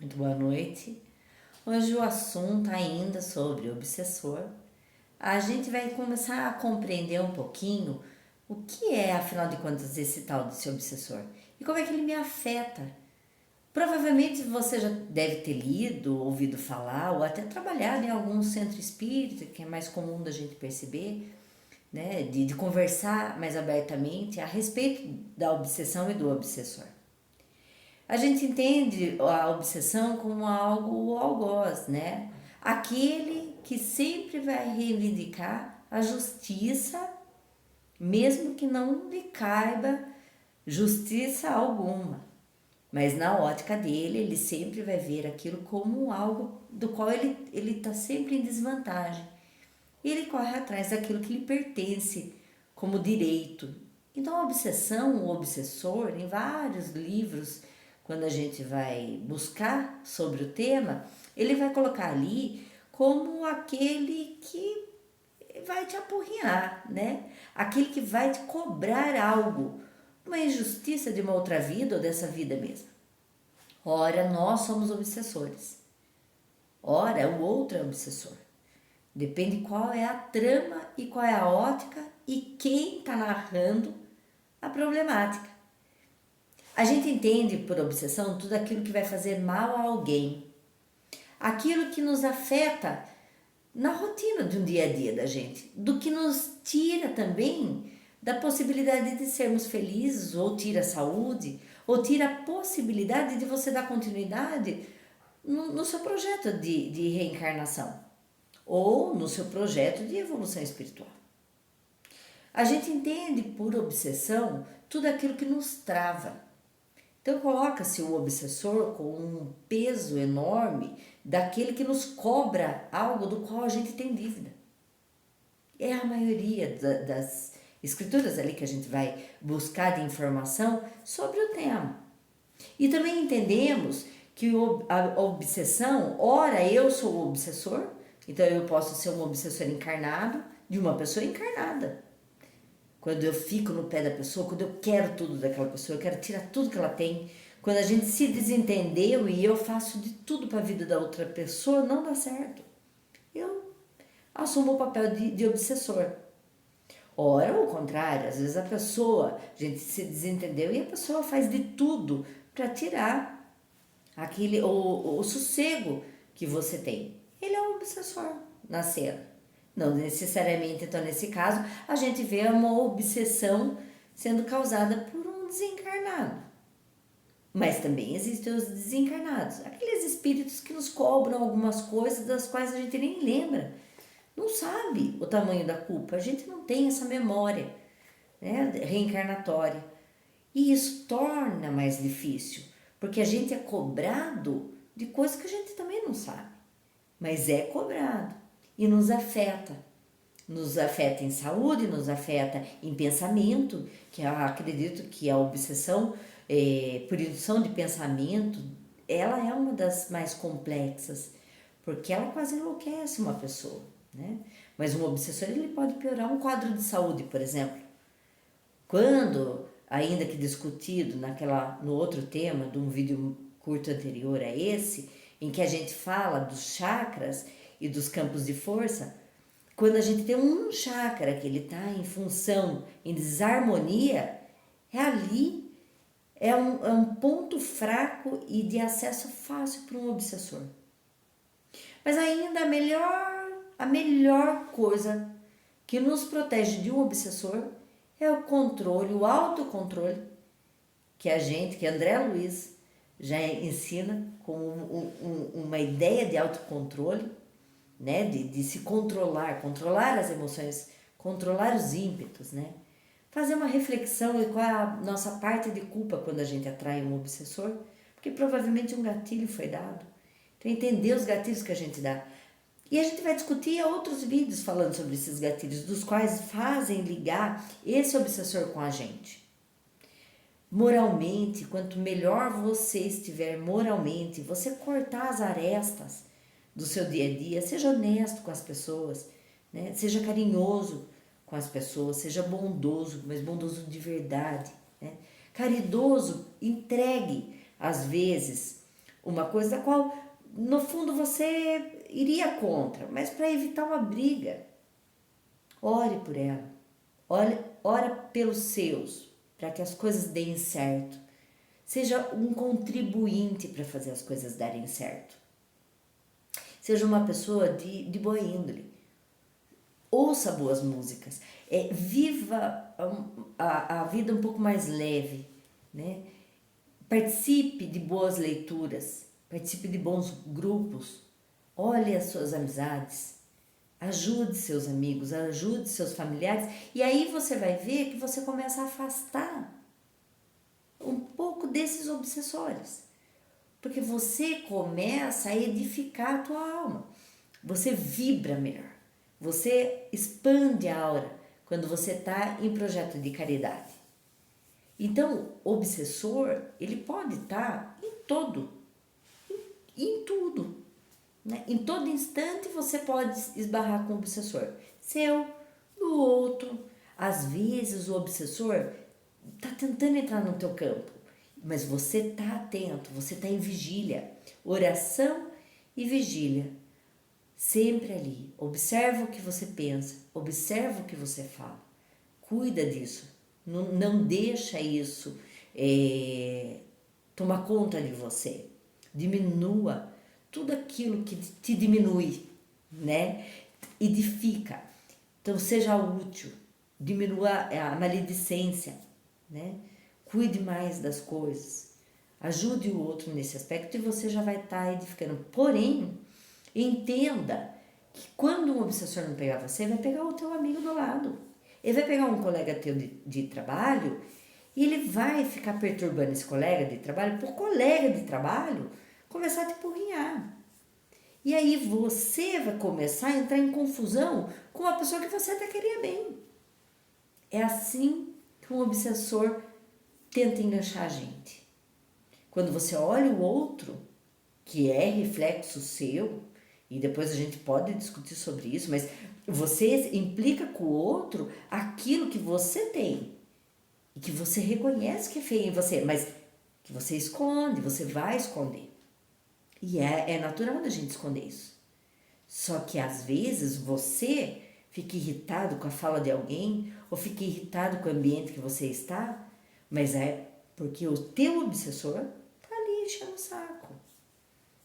Muito boa noite. Hoje o assunto ainda sobre obsessor. A gente vai começar a compreender um pouquinho o que é, afinal de contas, esse tal desse obsessor e como é que ele me afeta. Provavelmente você já deve ter lido, ouvido falar ou até trabalhado em algum centro espírita, que é mais comum da gente perceber, né, de conversar mais abertamente a respeito da obsessão e do obsessor. A gente entende a obsessão como algo algoz, né? Aquele que sempre vai reivindicar a justiça, mesmo que não lhe caiba justiça alguma. Mas na ótica dele, ele sempre vai ver aquilo como algo do qual ele está sempre em desvantagem. E ele corre atrás daquilo que lhe pertence como direito. Então a obsessão, o obsessor, em vários livros, quando a gente vai buscar sobre o tema, ele vai colocar ali como aquele que vai te apurrinhar, né? Aquele que vai te cobrar algo, uma injustiça de uma outra vida ou dessa vida mesmo. Ora, nós somos obsessores. Ora, o outro é obsessor. Depende qual é a trama e qual é a ótica e quem está narrando a problemática. A gente entende por obsessão tudo aquilo que vai fazer mal a alguém, aquilo que nos afeta na rotina de um dia a dia da gente, do que nos tira também da possibilidade de sermos felizes, ou tira a saúde, ou tira a possibilidade de você dar continuidade no seu projeto de reencarnação, ou no seu projeto de evolução espiritual. A gente entende por obsessão tudo aquilo que nos trava. Então coloca-se o obsessor com um peso enorme daquele que nos cobra algo do qual a gente tem dívida. É a maioria das escrituras ali que a gente vai buscar de informação sobre o tema. E também entendemos que a obsessão, ora eu sou o obsessor, então eu posso ser um obsessor encarnado de uma pessoa encarnada. Quando eu fico no pé da pessoa, quando eu quero tudo daquela pessoa, eu quero tirar tudo que ela tem. Quando a gente se desentendeu e eu faço de tudo para a vida da outra pessoa, não dá certo. Eu assumo o papel de obsessor. Ora, ao contrário, às vezes a gente se desentendeu e a pessoa faz de tudo para tirar o sossego que você tem. Ele é um obsessor na cena. Não necessariamente, então, nesse caso, a gente vê uma obsessão sendo causada por um desencarnado. Mas também existem os desencarnados, aqueles espíritos que nos cobram algumas coisas das quais a gente nem lembra, não sabe o tamanho da culpa, a gente não tem essa memória, né, reencarnatória. E isso torna mais difícil, porque a gente é cobrado de coisas que a gente também não sabe, mas é cobrado e nos afeta. Nos afeta em saúde, nos afeta em pensamento, que eu acredito que a obsessão por indução de pensamento, ela é uma das mais complexas, porque ela quase enlouquece uma pessoa, né? Mas um obsessor ele pode piorar um quadro de saúde, por exemplo. Quando, ainda que discutido no outro tema, de um vídeo curto anterior a esse, em que a gente fala dos chakras e dos campos de força, quando a gente tem um chakra que ele está em função, em desarmonia, é um ponto fraco e de acesso fácil para um obsessor. Mas ainda a melhor coisa que nos protege de um obsessor é o controle, o autocontrole que André Luiz já ensina como uma ideia de autocontrole, né? De se controlar as emoções, controlar os ímpetos, né? Fazer uma reflexão de qual é a nossa parte de culpa quando a gente atrai um obsessor, porque provavelmente um gatilho foi dado. Então entender os gatilhos que a gente dá. E a gente vai discutir outros vídeos falando sobre esses gatilhos, dos quais fazem ligar esse obsessor com a gente. Moralmente, quanto melhor você estiver moralmente, você cortar as arestas do seu dia a dia, seja honesto com as pessoas, né? Seja carinhoso com as pessoas, seja bondoso, mas bondoso de verdade, né? Caridoso, entregue às vezes Uma coisa da qual, no fundo, você iria contra, mas para evitar uma briga. Ore por ela. Ora pelos seus, para que as coisas deem certo. Seja um contribuinte para fazer as coisas darem certo. Seja uma pessoa de boa índole. Ouça boas músicas. Viva a vida um pouco mais leve, né? Participe de boas leituras. Participe de bons grupos. Olhe as suas amizades. Ajude seus amigos, ajude seus familiares. E aí você vai ver que você começa a afastar um pouco desses obsessores. Porque você começa a edificar a tua alma. Você vibra melhor. Você expande a aura quando você está em projeto de caridade. Então, o obsessor, ele pode estar em tudo. Né? Em todo instante você pode esbarrar com o obsessor. Seu, do outro. Às vezes o obsessor está tentando entrar no teu campo, mas você está atento, você está em vigília. Oração e vigília. Sempre ali. Observa o que você pensa, observa o que você fala. Cuida disso. Não deixa isso tomar conta de você. Diminua tudo aquilo que te diminui, né? Edifica. Então seja útil, diminua a maledicência, né? Cuide mais das coisas. Ajude o outro nesse aspecto e você já vai estar edificando. Porém, entenda que quando um obsessor não pegar você, vai pegar o teu amigo do lado. Ele vai pegar um colega teu de trabalho e ele vai ficar perturbando esse colega de trabalho, por colega de trabalho começar a te empurrinhar. E aí você vai começar a entrar em confusão com uma pessoa que você até queria bem. É assim que um obsessor tenta enganchar a gente. Quando você olha o outro, que é reflexo seu, e depois a gente pode discutir sobre isso, mas você implica com o outro aquilo que você tem e que você reconhece que é feio em você, mas que você esconde, você vai esconder. E é natural da gente esconder isso. Só que às vezes você fica irritado com a fala de alguém ou fica irritado com o ambiente que você está, mas é porque o teu obsessor tá ali enchendo o saco,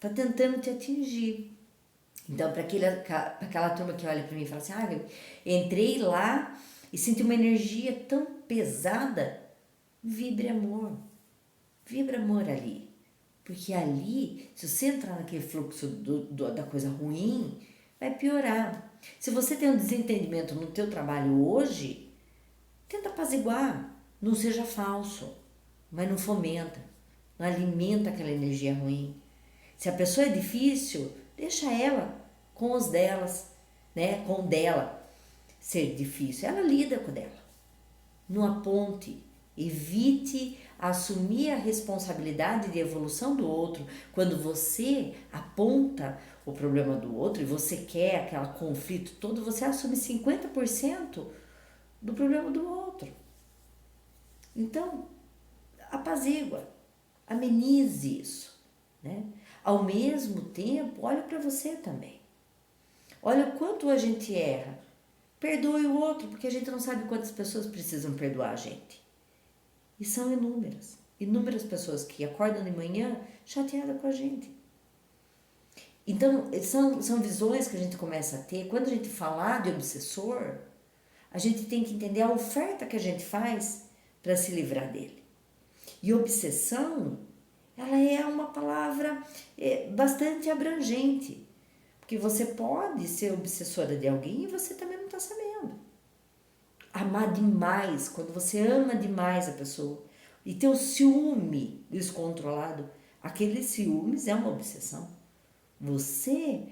tá tentando te atingir. Então, para aquela turma que olha para mim e fala assim, entrei lá e senti uma energia tão pesada, vibre amor ali. Porque ali, se você entrar naquele fluxo da coisa ruim, vai piorar. Se você tem um desentendimento no teu trabalho hoje, tenta apaziguar, não seja falso, mas não fomenta, não alimenta aquela energia ruim. Se a pessoa é difícil, deixa ela com os delas, né? Com o dela ser difícil. Ela lida com o dela. Não aponte, evite assumir a responsabilidade de evolução do outro. Quando você aponta o problema do outro e você quer aquele conflito todo, você assume 50% do problema do outro. Então, apazigua, amenize isso, né? Ao mesmo tempo, olha para você também. Olha o quanto a gente erra. Perdoe o outro, porque a gente não sabe quantas pessoas precisam perdoar a gente. E são inúmeras pessoas que acordam de manhã chateadas com a gente. Então, são visões que a gente começa a ter. Quando a gente falar de obsessor, a gente tem que entender a oferta que a gente faz para se livrar dele. E obsessão, ela é uma palavra bastante abrangente. Porque você pode ser obsessora de alguém e você também não está sabendo. Amar demais, quando você ama demais a pessoa e ter o ciúme descontrolado, aqueles ciúmes é uma obsessão. Você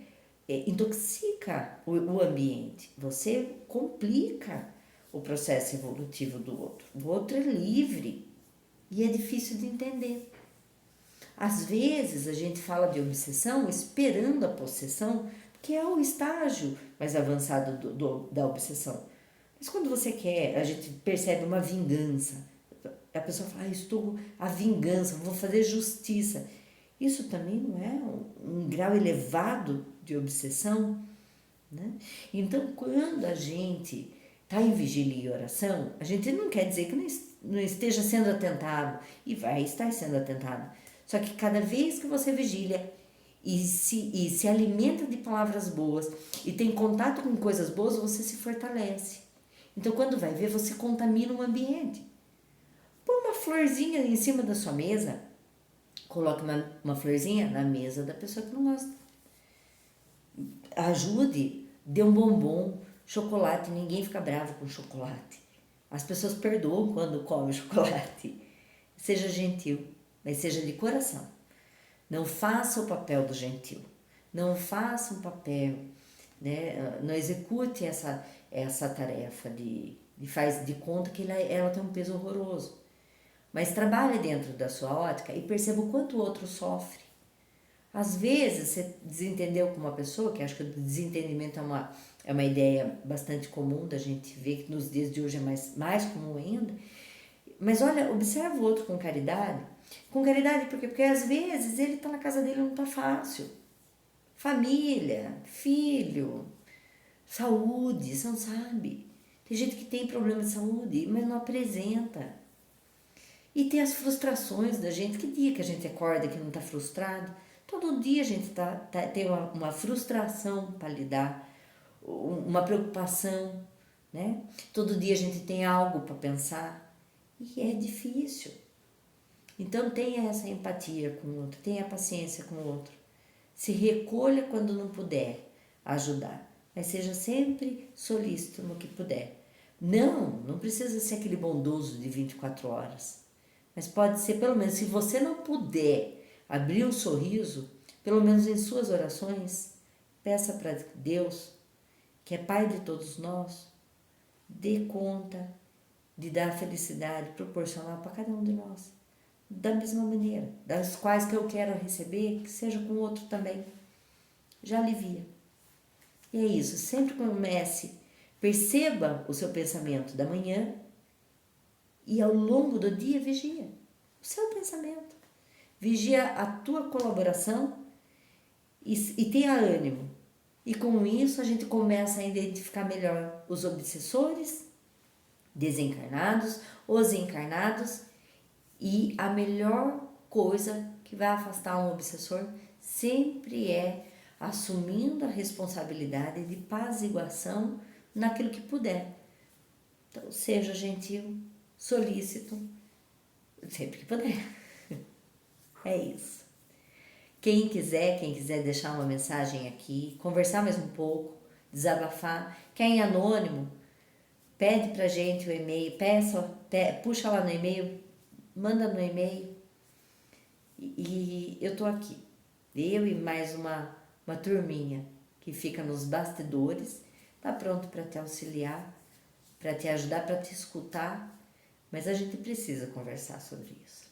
intoxica o ambiente, você complica o processo evolutivo do outro. O outro é livre e é difícil de entender. Às vezes a gente fala de obsessão esperando a possessão, que é o estágio mais avançado da obsessão. Mas quando você quer, a gente percebe uma vingança. A pessoa fala, estou a vingança, vou fazer justiça. Isso também não é um grau elevado de obsessão, né? Então, quando a gente está em vigília e oração, a gente não quer dizer que não esteja sendo atentado, e vai estar sendo atentado. Só que cada vez que você vigilia e se alimenta de palavras boas e tem contato com coisas boas, você se fortalece. Então, quando vai ver, você contamina o ambiente. Põe uma florzinha em cima da sua mesa, coloque uma florzinha na mesa da pessoa que não gosta. Ajude, dê um bombom, chocolate, ninguém fica bravo com chocolate. As pessoas perdoam quando comem chocolate. Seja gentil, mas seja de coração. Não faça o papel do gentil. Não faça um papel, né? Não execute essa tarefa faz de conta que ela tem um peso horroroso. Mas trabalhe dentro da sua ótica e perceba o quanto o outro sofre. Às vezes você desentendeu com uma pessoa, que acho que o desentendimento é uma ideia bastante comum da gente ver, que nos dias de hoje é mais comum ainda. Mas olha, observa o outro com caridade. Com caridade por quê? Porque às vezes ele está na casa dele e não está fácil. Família, filho, saúde, você não sabe. Tem gente que tem problema de saúde, mas não apresenta. E tem as frustrações da gente. Que dia que a gente acorda que não está frustrado? Todo dia a gente tem uma frustração para lidar, uma preocupação, né? Todo dia a gente tem algo para pensar e é difícil. Então tenha essa empatia com o outro, tenha paciência com o outro. Se recolha quando não puder ajudar, mas seja sempre solícito no que puder. Não precisa ser aquele bondoso de 24 horas. Mas pode ser, pelo menos, se você não puder abrir um sorriso, pelo menos em suas orações, peça para Deus, que é Pai de todos nós, dê conta de dar felicidade proporcional para cada um de nós. Da mesma maneira, das quais que eu quero receber, que seja com o outro também. Já alivia. E é isso, sempre comece, perceba o seu pensamento da manhã e ao longo do dia vigia o seu pensamento. Vigia a tua colaboração e tenha ânimo. E com isso a gente começa a identificar melhor os obsessores, desencarnados, os encarnados, e a melhor coisa que vai afastar um obsessor sempre é assumindo a responsabilidade de apaziguação naquilo que puder. Então, seja gentil, solícito, sempre que puder. É isso. Quem quiser deixar uma mensagem aqui, conversar mais um pouco, desabafar, quer em anônimo, pede pra gente o e-mail, puxa lá no e-mail, manda no e-mail e eu tô aqui. Eu e mais uma turminha que fica nos bastidores, tá pronto para te auxiliar, para te ajudar, para te escutar, mas a gente precisa conversar sobre isso.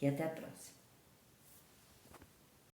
E até a próxima.